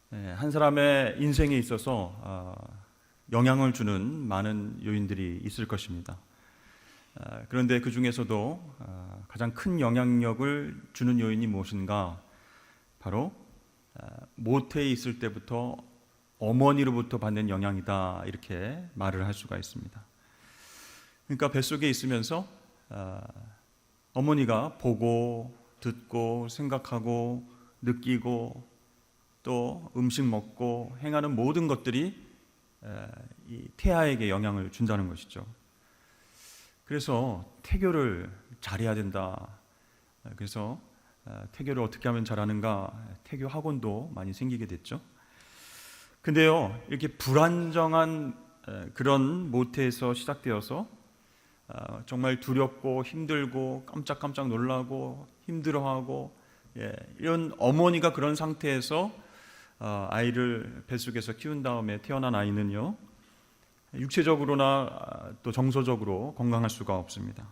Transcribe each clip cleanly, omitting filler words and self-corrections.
한 사람의 인생에 있어서 영향을 주는 많은 요인들이 있을 것입니다. 그런데 그 중에서도 가장 큰 영향력을 주는 요인이 무엇인가? 바로 모태에 있을 때부터 어머니로부터 받는 영향이다, 이렇게 말을 할 수가 있습니다. 그러니까 뱃속에 있으면서 어머니가 보고 듣고 생각하고 느끼고 또 음식 먹고 행하는 모든 것들이 이 태아에게 영향을 준다는 것이죠. 그래서 태교를 잘해야 된다. 그래서 태교를 어떻게 하면 잘하는가? 태교 학원도 많이 생기게 됐죠. 근데요, 이렇게 불안정한 그런 모태에서 시작되어서 정말 두렵고 힘들고 깜짝깜짝 놀라고 힘들어하고 이런 어머니가 그런 상태에서 아이를 뱃속에서 키운 다음에 태어난 아이는요, 육체적으로나 또 정서적으로 건강할 수가 없습니다.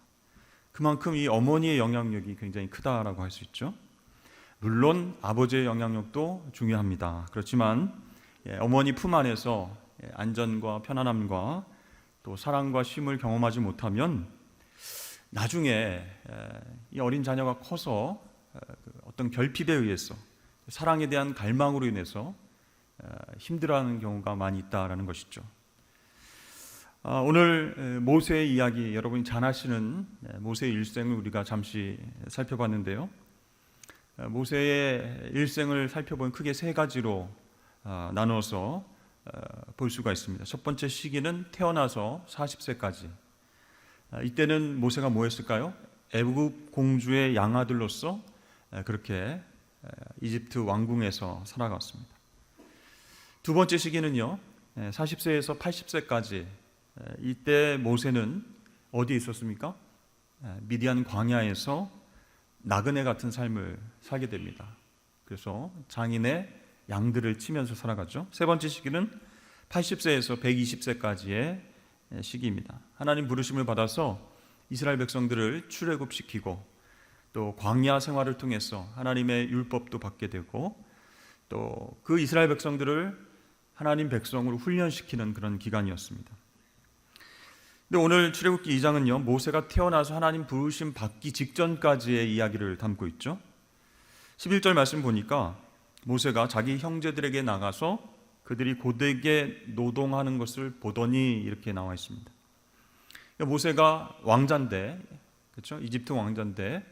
그만큼 이 어머니의 영향력이 굉장히 크다라고 할 수 있죠. 물론 아버지의 영향력도 중요합니다. 그렇지만 어머니 품 안에서 안전과 편안함과 또 사랑과 쉼을 경험하지 못하면 나중에 이 어린 자녀가 커서 어떤 결핍에 의해서 사랑에 대한 갈망으로 인해서 힘들어하는 경우가 많이 있다라는 것이죠. 오늘 모세의 이야기, 여러분이 잘 아시는 모세의 일생을 우리가 잠시 살펴봤는데요. 모세의 일생을 살펴보면 크게 세 가지로 나누어서 볼 수가 있습니다. 첫 번째 시기는 태어나서 40세까지. 이때는 모세가 뭐 했을까요? 애굽 공주의 양아들로서 그렇게 이집트 왕궁에서 살아갔습니다. 두 번째 시기는요, 40세에서 80세까지. 이때 모세는 어디에 있었습니까? 미디안 광야에서 나그네 같은 삶을 살게 됩니다. 그래서 장인의 양들을 치면서 살아갔죠. 세 번째 시기는 80세에서 120세까지의 시기입니다. 하나님 부르심을 받아서 이스라엘 백성들을 출애굽시키고 또 광야 생활을 통해서 하나님의 율법도 받게 되고 또 그 이스라엘 백성들을 하나님 백성으로 훈련시키는 그런 기간이었습니다. 근데 오늘 출애굽기 2장은요, 모세가 태어나서 하나님 부르심 받기 직전까지의 이야기를 담고 있죠. 11절 말씀 보니까 모세가 자기 형제들에게 나가서 그들이 고되게 노동하는 것을 보더니 이렇게 나와 있습니다. 모세가 왕자인데, 그렇죠? 이집트 왕자인데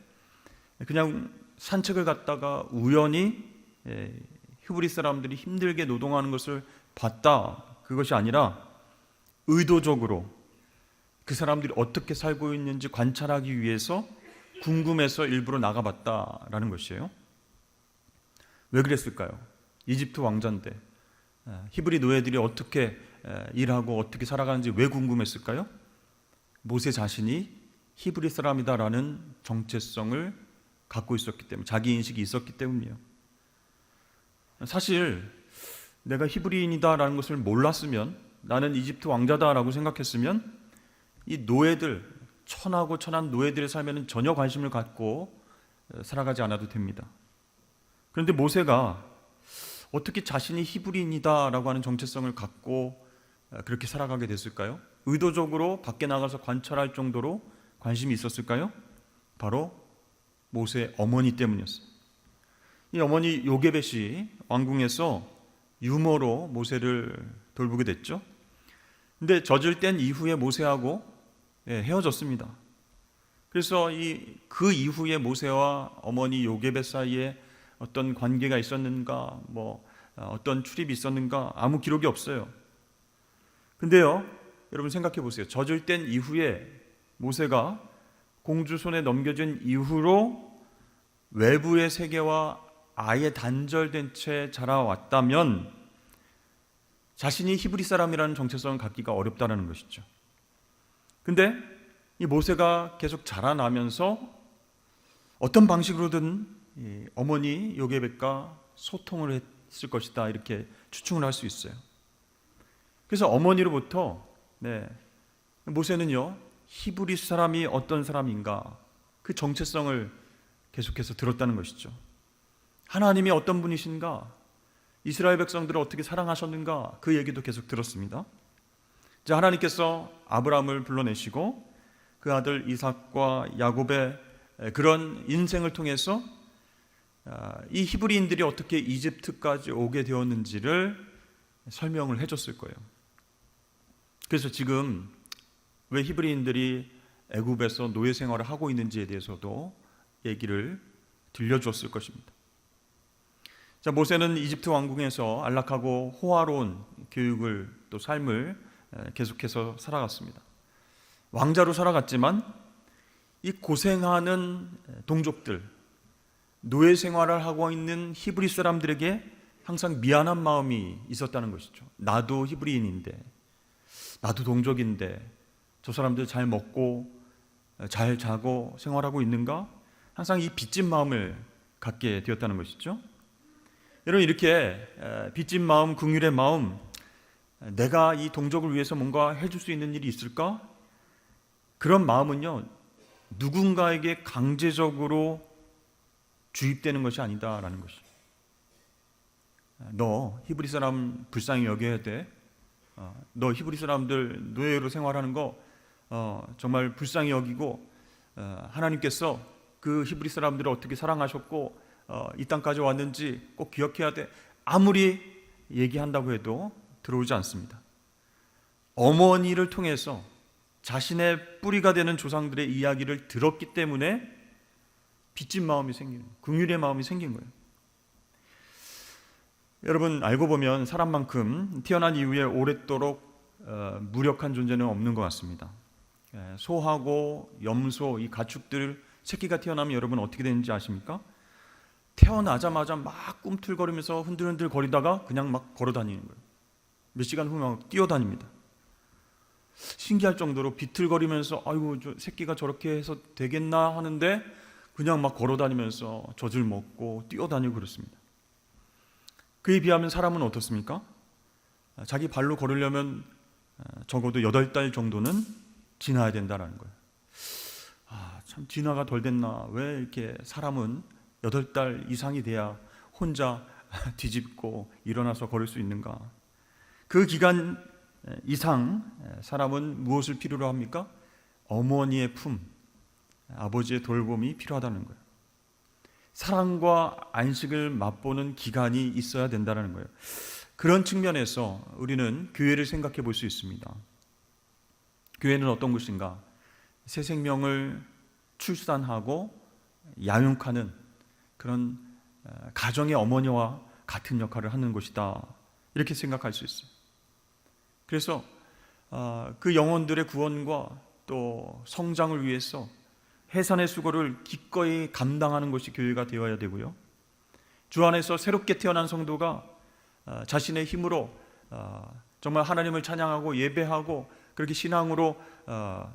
그냥 산책을 갔다가 우연히 히브리 사람들이 힘들게 노동하는 것을 봤다, 그것이 아니라 의도적으로 그 사람들이 어떻게 살고 있는지 관찰하기 위해서 궁금해서 일부러 나가봤다라는 것이에요. 왜 그랬을까요? 이집트 왕자인데 히브리 노예들이 어떻게 일하고 어떻게 살아가는지 왜 궁금했을까요? 모세 자신이 히브리 사람이다라는 정체성을 갖고 있었기 때문에, 자기 인식이 있었기 때문이에요. 사실 내가 히브리인이다라는 것을 몰랐으면, 나는 이집트 왕자다라고 생각했으면 이 노예들, 천하고 천한 노예들의 삶에는 전혀 관심을 갖고 살아가지 않아도 됩니다. 그런데 모세가 어떻게 자신이 히브리인이다라고 하는 정체성을 갖고 그렇게 살아가게 됐을까요? 의도적으로 밖에 나가서 관찰할 정도로 관심이 있었을까요? 바로 모세의 어머니 때문이었어요. 이 어머니 요게벳이 왕궁에서 유모로 모세를 돌보게 됐죠. 근데 젖을 뗀 이후에 모세하고 헤어졌습니다. 그래서 그 이후에 모세와 어머니 요게벳 사이에 어떤 관계가 있었는가, 어떤 출입이 있었는가, 아무 기록이 없어요. 근데요, 여러분 생각해 보세요. 젖을 뗀 이후에 모세가 공주 손에 넘겨진 이후로 외부의 세계와 아예 단절된 채 자라왔다면 자신이 히브리 사람이라는 정체성을 갖기가 어렵다는 것이죠. 근데 이 모세가 계속 자라나면서 어떤 방식으로든 어머니 요게벳과 소통을 했을 것이다, 이렇게 추측을 할 수 있어요. 그래서 어머니로부터 모세는요, 히브리 사람이 어떤 사람인가, 그 정체성을 계속해서 들었다는 것이죠. 하나님이 어떤 분이신가, 이스라엘 백성들을 어떻게 사랑하셨는가 그 얘기도 계속 들었습니다. 이제 하나님께서 아브라함을 불러내시고 그 아들 이삭과 야곱의 그런 인생을 통해서 이 히브리인들이 어떻게 이집트까지 오게 되었는지를 설명을 해줬을 거예요. 그래서 지금 왜 히브리인들이 애굽에서 노예 생활을 하고 있는지에 대해서도 얘기를 들려주었을 것입니다. 자, 모세는 이집트 왕궁에서 안락하고 호화로운 교육을 또 삶을 계속해서 살아갔습니다. 왕자로 살아갔지만 이 고생하는 동족들, 노예 생활을 하고 있는 히브리 사람들에게 항상 미안한 마음이 있었다는 것이죠. 나도 히브리인인데, 나도 동족인데 저 사람들 잘 먹고 잘 자고 생활하고 있는가? 항상 이 빚진 마음을 갖게 되었다는 것이죠. 여러분, 이렇게 빚진 마음, 긍휼의 마음, 내가 이 동족을 위해서 뭔가 해줄 수 있는 일이 있을까? 그런 마음은요, 누군가에게 강제적으로 주입되는 것이 아니다라는 것이죠. 너 히브리 사람 불쌍히 여겨야 돼. 너 히브리 사람들 노예로 생활하는 거 정말 불쌍히 여기고 하나님께서 그 히브리 사람들을 어떻게 사랑하셨고 이 땅까지 왔는지 꼭 기억해야 돼. 아무리 얘기한다고 해도 들어오지 않습니다. 어머니를 통해서 자신의 뿌리가 되는 조상들의 이야기를 들었기 때문에 빚진 마음이 생기는, 긍휼의 마음이 생긴 거예요. 여러분, 알고 보면 사람만큼 태어난 이후에 오랫도록 무력한 존재는 없는 것 같습니다. 소하고 염소, 이 가축들 새끼가 태어나면 여러분 어떻게 되는지 아십니까? 태어나자마자 막 꿈틀거리면서 흔들흔들 거리다가 그냥 막 걸어다니는 거예요. 몇 시간 후에 막 뛰어다닙니다. 신기할 정도로 비틀거리면서 아이고 저 새끼가 저렇게 해서 되겠나 하는데 그냥 막 걸어다니면서 젖을 먹고 뛰어다니고 그렇습니다. 그에 비하면 사람은 어떻습니까? 자기 발로 걸으려면 적어도 8달 정도는 지나야 된다는 거예요. 참 진화가 덜 됐나? 왜 이렇게 사람은 8달 이상이 돼야 혼자 뒤집고 일어나서 걸을 수 있는가? 그 기간 이상 사람은 무엇을 필요로 합니까? 어머니의 품, 아버지의 돌봄이 필요하다는 거예요. 사랑과 안식을 맛보는 기간이 있어야 된다는 거예요. 그런 측면에서 우리는 교회를 생각해 볼 수 있습니다. 교회는 어떤 곳인가? 새 생명을 출산하고 양육하는 그런 가정의 어머니와 같은 역할을 하는 곳이다. 이렇게 생각할 수 있어요. 그래서 그 영혼들의 구원과 또 성장을 위해서 해산의 수고를 기꺼이 감당하는 것이 교회가 되어야 되고요. 주 안에서 새롭게 태어난 성도가 자신의 힘으로 정말 하나님을 찬양하고 예배하고 그렇게 신앙으로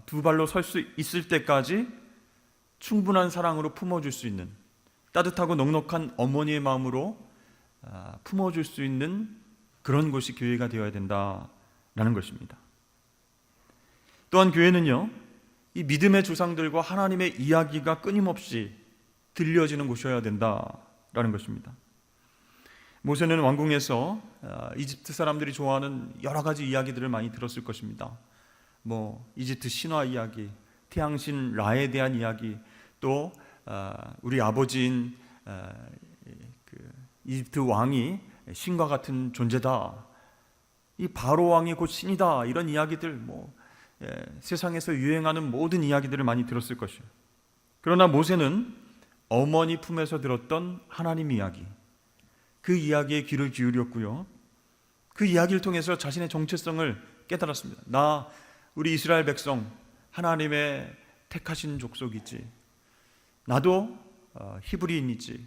두 발로 설 수 있을 때까지 충분한 사랑으로 품어줄 수 있는, 따뜻하고 넉넉한 어머니의 마음으로 품어줄 수 있는 그런 곳이 교회가 되어야 된다라는 것입니다. 또한 교회는요, 이 믿음의 조상들과 하나님의 이야기가 끊임없이 들려지는 곳이어야 된다라는 것입니다. 모세는 왕궁에서 이집트 사람들이 좋아하는 여러 가지 이야기들을 많이 들었을 것입니다. 이집트 신화 이야기, 태양신 라에 대한 이야기, 또 우리 아버지인 이집트 왕이 신과 같은 존재다. 이 바로 왕이 곧 신이다. 이런 이야기들, 세상에서 유행하는 모든 이야기들을 많이 들었을 것이에요. 그러나 모세는 어머니 품에서 들었던 하나님 이야기, 그 이야기에 귀를 기울였고요. 그 이야기를 통해서 자신의 정체성을 깨달았습니다. 우리 이스라엘 백성, 하나님의 택하신 족속이지. 나도 히브리인이지.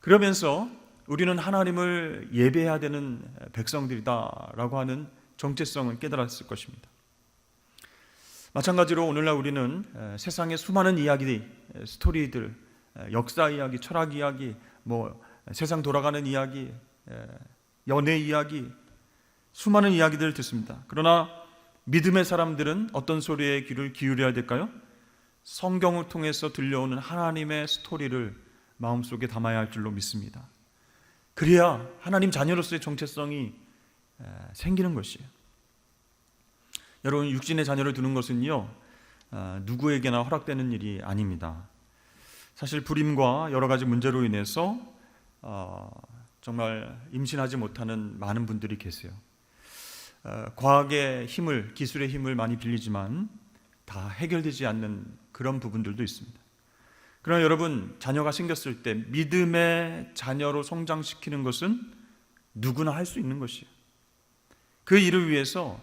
그러면서 우리는 하나님을 예배해야 되는 백성들이다라고 하는 정체성을 깨달았을 것입니다. 마찬가지로 오늘날 우리는 세상의 수많은 이야기, 스토리들, 역사 이야기, 철학 이야기, 세상 돌아가는 이야기, 연애 이야기, 수많은 이야기들을 듣습니다. 그러나 믿음의 사람들은 어떤 소리에 귀를 기울여야 될까요? 성경을 통해서 들려오는 하나님의 스토리를 마음속에 담아야 할 줄로 믿습니다. 그래야 하나님 자녀로서의 정체성이 생기는 것이에요. 여러분, 육신의 자녀를 두는 것은요, 누구에게나 허락되는 일이 아닙니다. 사실 불임과 여러 가지 문제로 인해서 정말 임신하지 못하는 많은 분들이 계세요. 과학의 힘을, 기술의 힘을 많이 빌리지만 다 해결되지 않는 그런 부분들도 있습니다. 그러나 여러분, 자녀가 생겼을 때 믿음의 자녀로 성장시키는 것은 누구나 할 수 있는 것이에요. 그 일을 위해서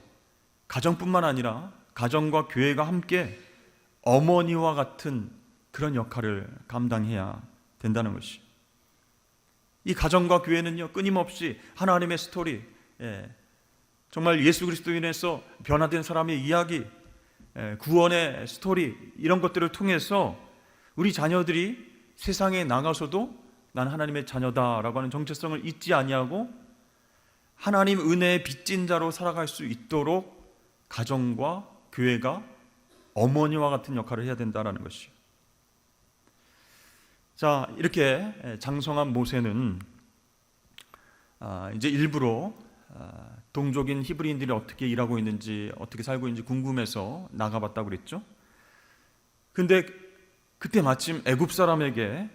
가정뿐만 아니라 가정과 교회가 함께 어머니와 같은 그런 역할을 감당해야 된다는 것이에요. 이 가정과 교회는요, 끊임없이 하나님의 스토리, 정말 예수 그리스도로 인해서 변화된 사람의 이야기, 구원의 스토리, 이런 것들을 통해서 우리 자녀들이 세상에 나가서도 난 하나님의 자녀다라고 하는 정체성을 잊지 아니하고 하나님 은혜의 빚진 자로 살아갈 수 있도록 가정과 교회가 어머니와 같은 역할을 해야 된다는 것이죠. 자, 이렇게 장성한 모세는 이제 일부러 동족인 히브리인들이 어떻게 일하고 있는지, 어떻게 살고 있는지 궁금해서 나가봤다고 그랬죠. 근데 그때 마침 애굽 사람에게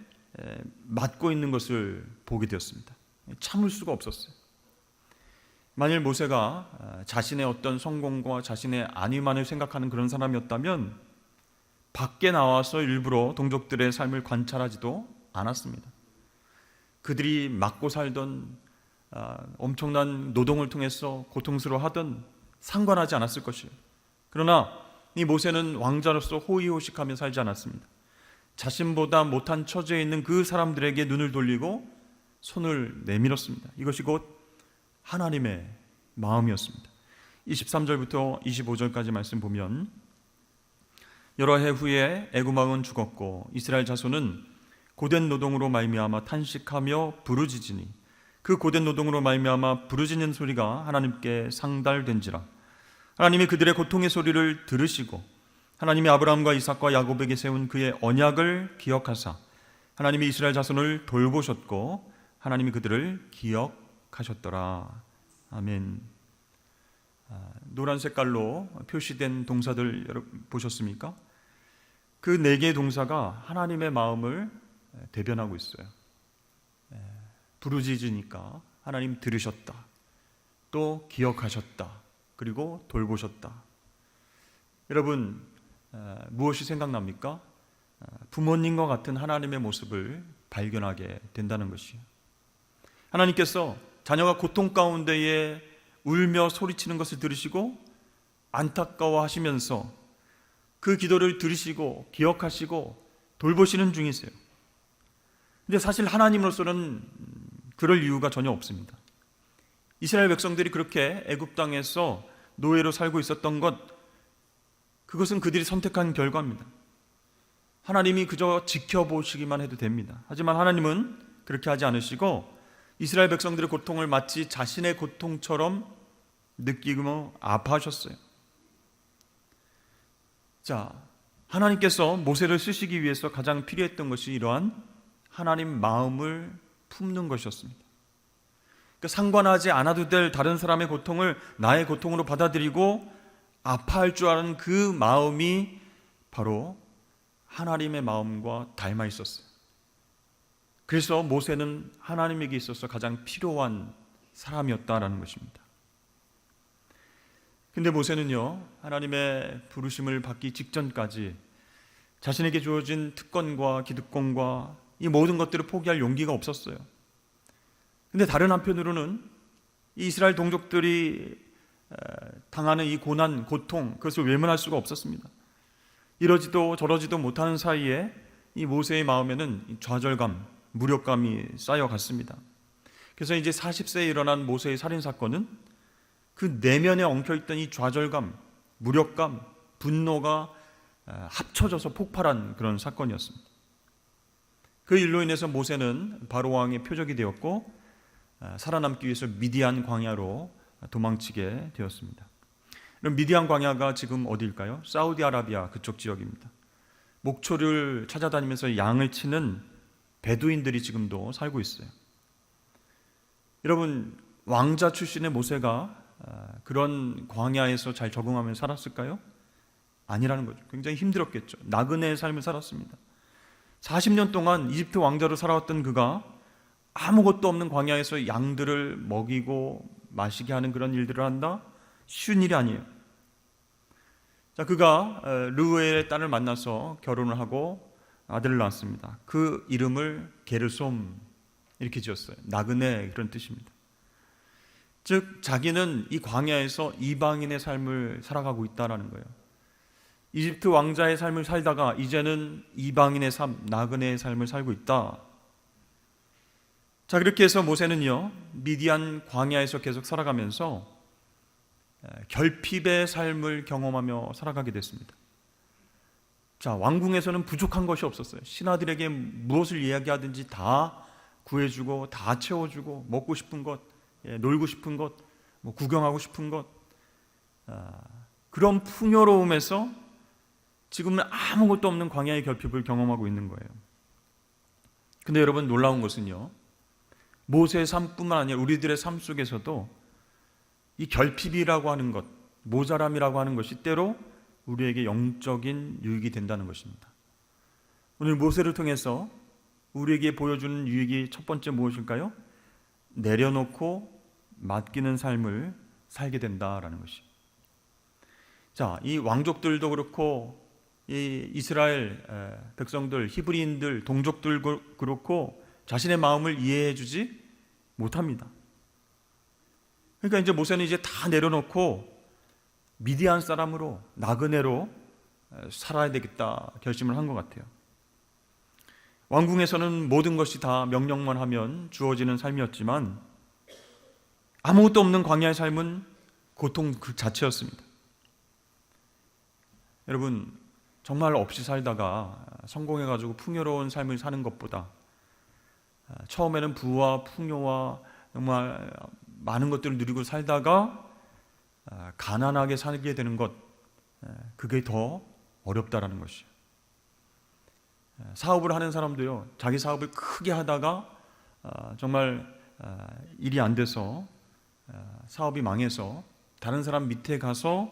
맞고 있는 것을 보게 되었습니다. 참을 수가 없었어요. 만일 모세가 자신의 어떤 성공과 자신의 안위만을 생각하는 그런 사람이었다면 밖에 나와서 일부러 동족들의 삶을 관찰하지도 않았습니다. 그들이 맞고 살던 엄청난 노동을 통해서 고통스러워하던 상관하지 않았을 것이에요. 그러나 이 모세는 왕자로서 호의호식하며 살지 않았습니다. 자신보다 못한 처지에 있는 그 사람들에게 눈을 돌리고 손을 내밀었습니다. 이것이 곧 하나님의 마음이었습니다. 23절부터 25절까지 말씀 보면, 여러 해 후에 애굽 왕은 죽었고 이스라엘 자손은 고된 노동으로 말미암아 탄식하며 부르짖으니 그 고된 노동으로 말미암아 부르짖는 소리가 하나님께 상달된지라. 하나님이 그들의 고통의 소리를 들으시고 하나님이 아브라함과 이삭과 야곱에게 세운 그의 언약을 기억하사 하나님이 이스라엘 자손을 돌보셨고 하나님이 그들을 기억하셨더라. 아멘. 노란 색깔로 표시된 동사들 여러분 보셨습니까? 그 네 개의 동사가 하나님의 마음을 대변하고 있어요. 부르짖으니까 하나님 들으셨다, 또 기억하셨다, 그리고 돌보셨다. 여러분, 무엇이 생각납니까? 부모님과 같은 하나님의 모습을 발견하게 된다는 것이에요. 하나님께서 자녀가 고통 가운데에 울며 소리치는 것을 들으시고 안타까워하시면서 그 기도를 들으시고 기억하시고 돌보시는 중이세요. 근데 사실 하나님으로서는 그럴 이유가 전혀 없습니다. 이스라엘 백성들이 그렇게 애굽 땅에서 노예로 살고 있었던 것, 그것은 그들이 선택한 결과입니다. 하나님이 그저 지켜보시기만 해도 됩니다. 하지만 하나님은 그렇게 하지 않으시고 이스라엘 백성들의 고통을 마치 자신의 고통처럼 느끼고 아파하셨어요. 자, 하나님께서 모세를 쓰시기 위해서 가장 필요했던 것이 이러한 하나님 마음을 품는 것이었습니다. 그러니까 상관하지 않아도 될 다른 사람의 고통을 나의 고통으로 받아들이고 아파할 줄 아는 그 마음이 바로 하나님의 마음과 닮아 있었어요. 그래서 모세는 하나님에게 있어서 가장 필요한 사람이었다라는 것입니다. 근데 모세는요, 하나님의 부르심을 받기 직전까지 자신에게 주어진 특권과 기득권과 이 모든 것들을 포기할 용기가 없었어요. 근데 다른 한편으로는 이 이스라엘 동족들이 당하는 이 고난, 고통, 그것을 외면할 수가 없었습니다. 이러지도 저러지도 못하는 사이에 이 모세의 마음에는 좌절감, 무력감이 쌓여갔습니다. 그래서 이제 40세에 일어난 모세의 살인사건은 그 내면에 엉켜있던 이 좌절감, 무력감, 분노가 합쳐져서 폭발한 그런 사건이었습니다. 그 일로 인해서 모세는 바로 왕의 표적이 되었고 살아남기 위해서 미디안 광야로 도망치게 되었습니다. 그럼 미디안 광야가 지금 어디일까요? 사우디아라비아 그쪽 지역입니다. 목초를 찾아다니면서 양을 치는 베두인들이 지금도 살고 있어요. 여러분, 왕자 출신의 모세가 그런 광야에서 잘 적응하며 살았을까요? 아니라는 거죠. 굉장히 힘들었겠죠. 나그네의 삶을 살았습니다. 40년 동안 이집트 왕자로 살아왔던 그가 아무것도 없는 광야에서 양들을 먹이고 마시게 하는 그런 일들을 한다? 쉬운 일이 아니에요. 자, 그가 르우엘의 딸을 만나서 결혼을 하고 아들을 낳았습니다. 그 이름을 게르솜 이렇게 지었어요. 나그네, 그런 뜻입니다. 즉 자기는 이 광야에서 이방인의 삶을 살아가고 있다는 거예요. 이집트 왕자의 삶을 살다가 이제는 이방인의 삶, 나그네의 삶을 살고 있다. 자, 그렇게 해서 모세는요, 미디안 광야에서 계속 살아가면서 결핍의 삶을 경험하며 살아가게 됐습니다. 자, 왕궁에서는 부족한 것이 없었어요. 신하들에게 무엇을 이야기하든지 다 구해주고, 다 채워주고, 먹고 싶은 것, 놀고 싶은 것, 구경하고 싶은 것, 그런 풍요로움에서 지금은 아무것도 없는 광야의 결핍을 경험하고 있는 거예요. 근데 여러분, 놀라운 것은요, 모세의 삶뿐만 아니라 우리들의 삶 속에서도 이 결핍이라고 하는 것, 모자람이라고 하는 것이 때로 우리에게 영적인 유익이 된다는 것입니다. 오늘 모세를 통해서 우리에게 보여주는 유익이 첫 번째 무엇일까요? 내려놓고 맡기는 삶을 살게 된다라는 것입니다. 자, 이 왕족들도 그렇고 이 이스라엘 백성들, 히브리인들, 동족들 그렇고 자신의 마음을 이해해 주지 못합니다. 그러니까 이제 모세는 이제 다 내려놓고 미디안 사람으로, 나그네로 살아야 되겠다 결심을 한 것 같아요. 왕궁에서는 모든 것이 다 명령만 하면 주어지는 삶이었지만 아무것도 없는 광야의 삶은 고통 그 자체였습니다. 여러분, 정말 없이 살다가 성공해가지고 풍요로운 삶을 사는 것보다 처음에는 부와 풍요와 정말 많은 것들을 누리고 살다가 가난하게 살게 되는 것, 그게 더 어렵다라는 것이에요. 사업을 하는 사람도요, 자기 사업을 크게 하다가 정말 일이 안 돼서 사업이 망해서 다른 사람 밑에 가서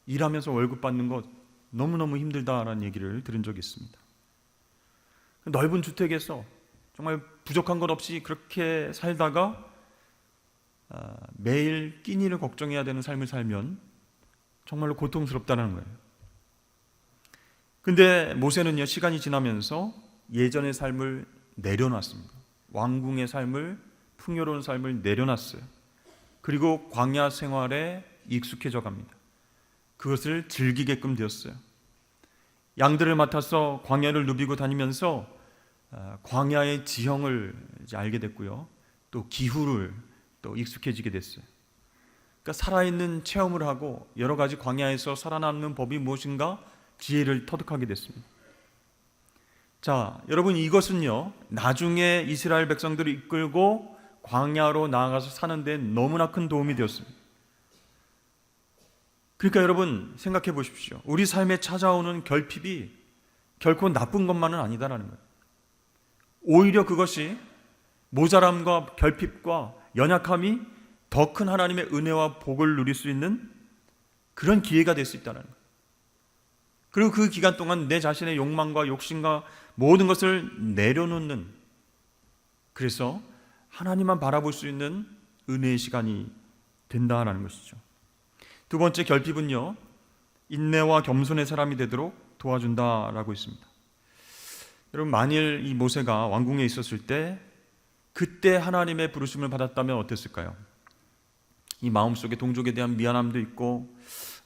일하면서 월급 받는 것 너무너무 힘들다라는 얘기를 들은 적이 있습니다. 넓은 주택에서 정말 부족한 것 없이 그렇게 살다가 매일 끼니를 걱정해야 되는 삶을 살면 정말로 고통스럽다는 거예요. 근데 모세는요, 시간이 지나면서 예전의 삶을 내려놨습니다. 왕궁의 삶을, 풍요로운 삶을 내려놨어요. 그리고 광야 생활에 익숙해져 갑니다. 그것을 즐기게끔 되었어요. 양들을 맡아서 광야를 누비고 다니면서 광야의 지형을 이제 알게 됐고요. 또 기후를 또 익숙해지게 됐어요. 그러니까 살아있는 체험을 하고 여러 가지 광야에서 살아남는 법이 무엇인가 지혜를 터득하게 됐습니다. 자, 여러분, 이것은요, 나중에 이스라엘 백성들을 이끌고 광야로 나아가서 사는 데 너무나 큰 도움이 되었습니다. 그러니까 여러분, 생각해 보십시오. 우리 삶에 찾아오는 결핍이 결코 나쁜 것만은 아니다라는 거예요. 오히려 그것이 모자람과 결핍과 연약함이 더 큰 하나님의 은혜와 복을 누릴 수 있는 그런 기회가 될 수 있다는 거예요. 그리고 그 기간 동안 내 자신의 욕망과 욕심과 모든 것을 내려놓는, 그래서 하나님만 바라볼 수 있는 은혜의 시간이 된다는 것이죠. 두 번째 결핍은요, 인내와 겸손의 사람이 되도록 도와준다라고 있습니다. 여러분, 만일 이 모세가 왕궁에 있었을 때 그때 하나님의 부르심을 받았다면 어땠을까요? 이 마음속에 동족에 대한 미안함도 있고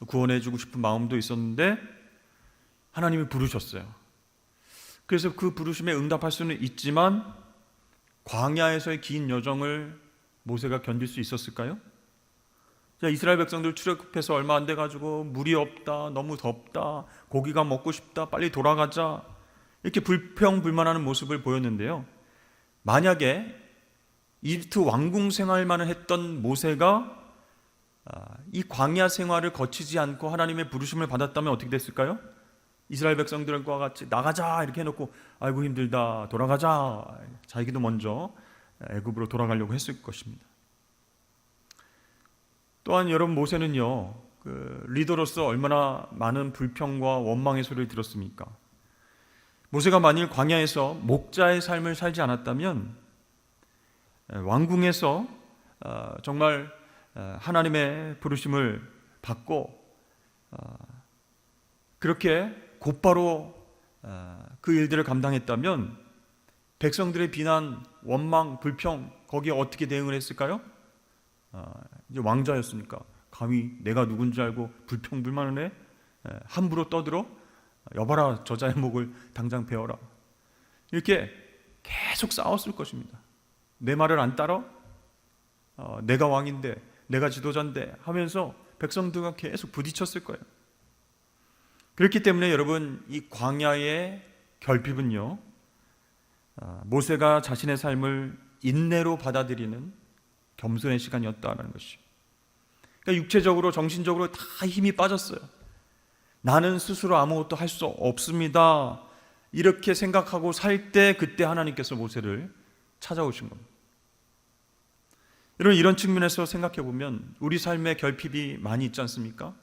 구원해주고 싶은 마음도 있었는데 하나님이 부르셨어요. 그래서 그 부르심에 응답할 수는 있지만 광야에서의 긴 여정을 모세가 견딜 수 있었을까요? 자, 이스라엘 백성들 출애굽해서 얼마 안 돼가지고 물이 없다, 너무 덥다, 고기가 먹고 싶다, 빨리 돌아가자, 이렇게 불평불만하는 모습을 보였는데요, 만약에 이집트 왕궁 생활만을 했던 모세가 이 광야 생활을 거치지 않고 하나님의 부르심을 받았다면 어떻게 됐을까요? 이스라엘 백성들과 같이 나가자 이렇게 해놓고 아이고 힘들다 돌아가자, 자기도 먼저 애굽으로 돌아가려고 했을 것입니다. 또한 여러분, 모세는요, 그 리더로서 얼마나 많은 불평과 원망의 소리를 들었습니까? 모세가 만일 광야에서 목자의 삶을 살지 않았다면 왕궁에서 정말 하나님의 부르심을 받고 그렇게 곧바로 그 일들을 감당했다면 백성들의 비난, 원망, 불평, 거기에 어떻게 대응을 했을까요? 이제 왕자였으니까 감히 내가 누군지 알고 불평불만을 해? 함부로 떠들어? 여봐라, 저자의 목을 당장 베어라. 이렇게 계속 싸웠을 것입니다. 내 말을 안 따라? 내가 왕인데, 내가 지도자인데 하면서 백성들과 계속 부딪혔을 거예요. 그렇기 때문에 여러분, 이 광야의 결핍은요, 모세가 자신의 삶을 인내로 받아들이는 겸손의 시간이었다는 것이죠. 그러니까 육체적으로, 정신적으로 다 힘이 빠졌어요. 나는 스스로 아무것도 할 수 없습니다. 이렇게 생각하고 살 때, 그때 하나님께서 모세를 찾아오신 겁니다. 여러분, 이런 측면에서 생각해 보면 우리 삶의 결핍이 많이 있지 않습니까?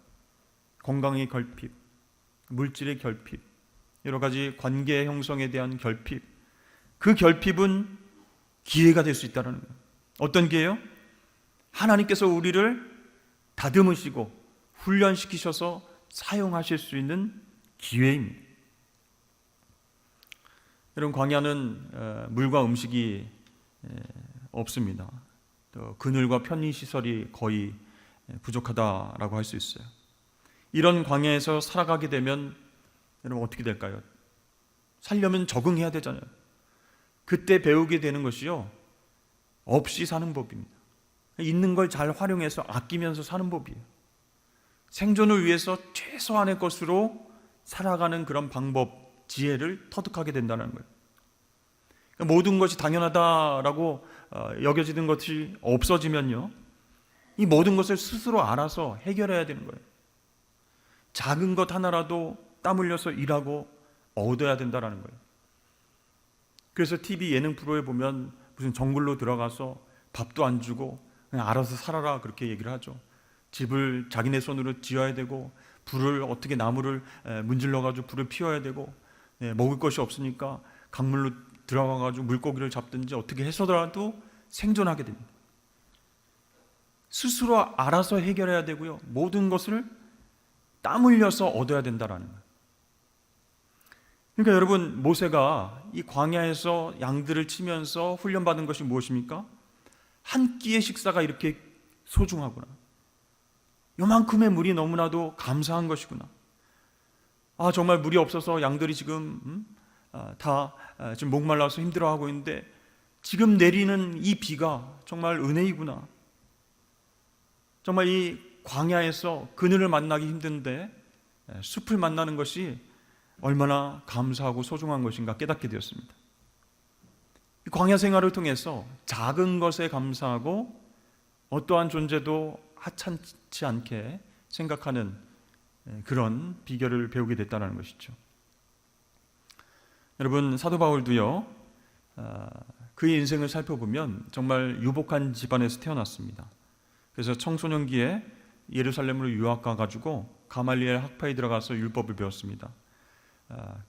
건강의 결핍, 물질의 결핍, 여러 가지 관계 형성에 대한 결핍. 그 결핍은 기회가 될 수 있다는 거예요. 어떤 기회요? 하나님께서 우리를 다듬으시고 훈련시키셔서 사용하실 수 있는 기회입니다. 여러분, 광야는 물과 음식이 없습니다. 또 그늘과 편의시설이 거의 부족하다라고 할 수 있어요. 이런 광야에서 살아가게 되면 여러분 어떻게 될까요? 살려면 적응해야 되잖아요. 그때 배우게 되는 것이요, 없이 사는 법입니다. 있는 걸 잘 활용해서 아끼면서 사는 법이에요. 생존을 위해서 최소한의 것으로 살아가는 그런 방법, 지혜를 터득하게 된다는 거예요. 그러니까 모든 것이 당연하다라고 여겨지는 것이 없어지면요, 이 모든 것을 스스로 알아서 해결해야 되는 거예요. 작은 것 하나라도 땀 흘려서 일하고 얻어야 된다는 거예요. 그래서 TV 예능 프로에 보면 무슨 정글로 들어가서 밥도 안 주고 그냥 알아서 살아라, 그렇게 얘기를 하죠. 집을 자기네 손으로 지어야 되고, 불을 어떻게 나무를 문질러 가지고 불을 피워야 되고, 먹을 것이 없으니까 강물로 들어가 가지고 물고기를 잡든지 어떻게 해서라도 생존하게 됩니다. 스스로 알아서 해결해야 되고요, 모든 것을 땀 흘려서 얻어야 된다라는 거예요. 그러니까 여러분, 모세가 이 광야에서 양들을 치면서 훈련받은 것이 무엇입니까? 한 끼의 식사가 이렇게 소중하구나, 요만큼의 물이 너무나도 감사한 것이구나, 정말 물이 없어서 양들이 지금 다 지금 목말라서 힘들어하고 있는데 지금 내리는 이 비가 정말 은혜이구나, 정말 이 광야에서 그늘을 만나기 힘든데 숲을 만나는 것이 얼마나 감사하고 소중한 것인가 깨닫게 되었습니다. 광야 생활을 통해서 작은 것에 감사하고 어떠한 존재도 하찮지 않게 생각하는 그런 비결을 배우게 됐다는 것이죠. 여러분, 사도 바울도요, 그의 인생을 살펴보면 정말 유복한 집안에서 태어났습니다. 그래서 청소년기에 예루살렘으로 유학 가가지고 가말리엘 학파에 들어가서 율법을 배웠습니다.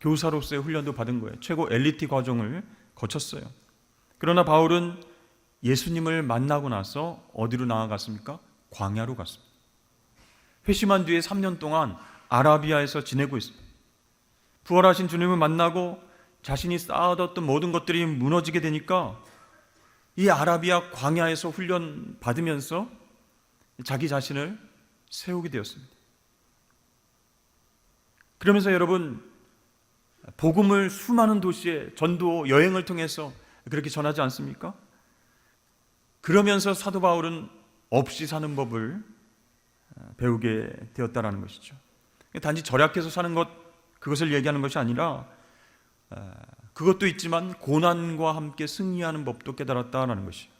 교사로서의 훈련도 받은 거예요. 최고 엘리트 과정을 거쳤어요. 그러나 바울은 예수님을 만나고 나서 어디로 나아갔습니까? 광야로 갔습니다. 회심한 뒤에 3년 동안 아라비아에서 지내고 있습니다. 부활하신 주님을 만나고 자신이 쌓아뒀던 모든 것들이 무너지게 되니까 이 아라비아 광야에서 훈련 받으면서 자기 자신을 세우게 되었습니다. 그러면서 여러분, 복음을 수많은 도시에 전도 여행을 통해서 그렇게 전하지 않습니까? 그러면서 사도 바울은 없이 사는 법을 배우게 되었다라는 것이죠. 단지 절약해서 사는 것, 그것을 얘기하는 것이 아니라 그것도 있지만 고난과 함께 승리하는 법도 깨달았다라는 것이죠.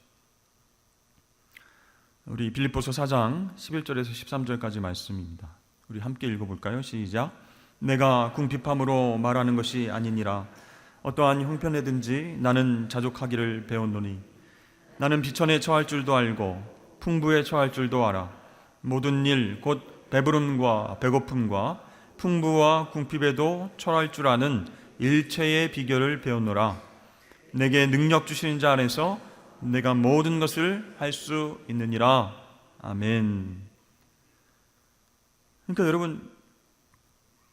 우리 빌립보서 4장 11절에서 13절까지 말씀입니다. 우리 함께 읽어볼까요? 시작. 내가 궁핍함으로 말하는 것이 아니니라. 어떠한 형편에든지 나는 자족하기를 배웠노니 나는 비천에 처할 줄도 알고 풍부에 처할 줄도 알아. 모든 일 곧 배부름과 배고픔과 풍부와 궁핍에도 처할 줄 아는 일체의 비결을 배우노라. 내게 능력 주시는 자 안에서 내가 모든 것을 할 수 있느니라. 아멘. 그러니까 여러분,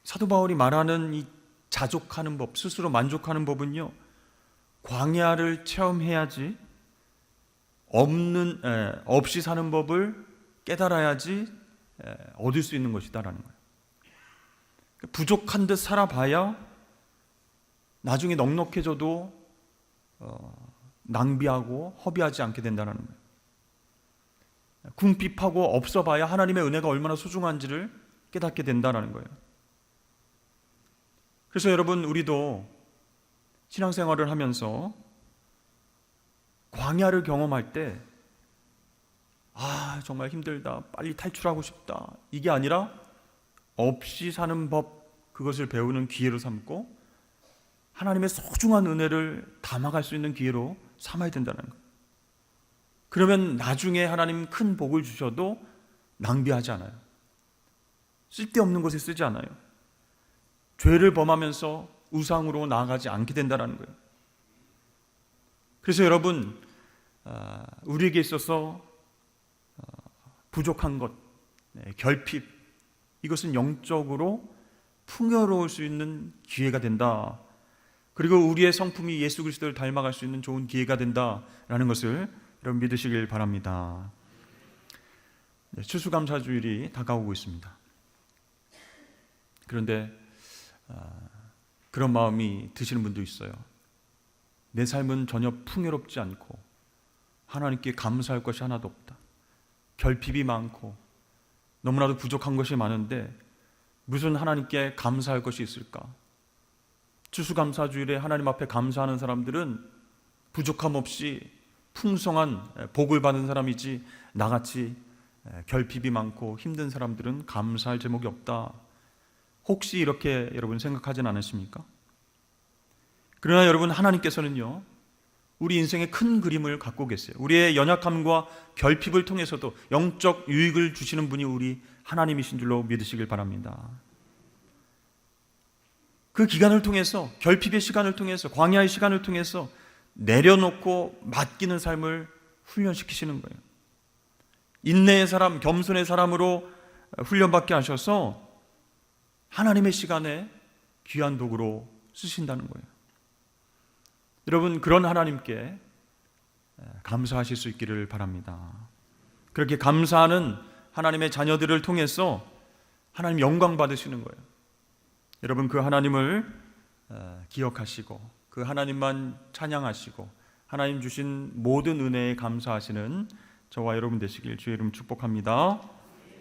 사도 바울이 말하는 이 자족하는 법, 스스로 만족하는 법은요, 광야를 체험해야지, 없이 사는 법을 깨달아야지 얻을 수 있는 것이다라는 거예요. 부족한 듯 살아봐야 나중에 넉넉해져도 낭비하고 허비하지 않게 된다는 거예요. 궁핍하고 없어봐야 하나님의 은혜가 얼마나 소중한지를 깨닫게 된다는 거예요. 그래서 여러분, 우리도 신앙생활을 하면서 광야를 경험할 때 정말 힘들다, 빨리 탈출하고 싶다, 이게 아니라 없이 사는 법, 그것을 배우는 기회로 삼고 하나님의 소중한 은혜를 담아갈 수 있는 기회로 삼아야 된다는 거예요. 그러면 나중에 하나님 큰 복을 주셔도 낭비하지 않아요. 쓸데없는 것에 쓰지 않아요. 죄를 범하면서 우상으로 나아가지 않게 된다는 거예요. 그래서 여러분, 우리에게 있어서 부족한 것, 결핍, 이것은 영적으로 풍요로울 수 있는 기회가 된다. 그리고 우리의 성품이 예수 그리스도를 닮아갈 수 있는 좋은 기회가 된다라는 것을 여러분 믿으시길 바랍니다. 추수감사주일이 다가오고 있습니다. 그런데 그런 마음이 드시는 분도 있어요. 내 삶은 전혀 풍요롭지 않고 하나님께 감사할 것이 하나도 없다. 결핍이 많고 너무나도 부족한 것이 많은데 무슨 하나님께 감사할 것이 있을까? 추수감사주일에 하나님 앞에 감사하는 사람들은 부족함 없이 풍성한 복을 받은 사람이지, 나같이 결핍이 많고 힘든 사람들은 감사할 제목이 없다. 혹시 이렇게 여러분 생각하진 않으십니까? 그러나 여러분, 하나님께서는요, 우리 인생의 큰 그림을 갖고 계세요. 우리의 연약함과 결핍을 통해서도 영적 유익을 주시는 분이 우리 하나님이신 줄로 믿으시길 바랍니다. 그 기간을 통해서, 결핍의 시간을 통해서, 광야의 시간을 통해서 내려놓고 맡기는 삶을 훈련시키시는 거예요. 인내의 사람, 겸손의 사람으로 훈련받게 하셔서 하나님의 시간에 귀한 도구로 쓰신다는 거예요. 여러분, 그런 하나님께 감사하실 수 있기를 바랍니다. 그렇게 감사하는 하나님의 자녀들을 통해서 하나님 영광 받으시는 거예요. 여러분, 그 하나님을 기억하시고 그 하나님만 찬양하시고 하나님 주신 모든 은혜에 감사하시는 저와 여러분 되시길 주의 이름 축복합니다.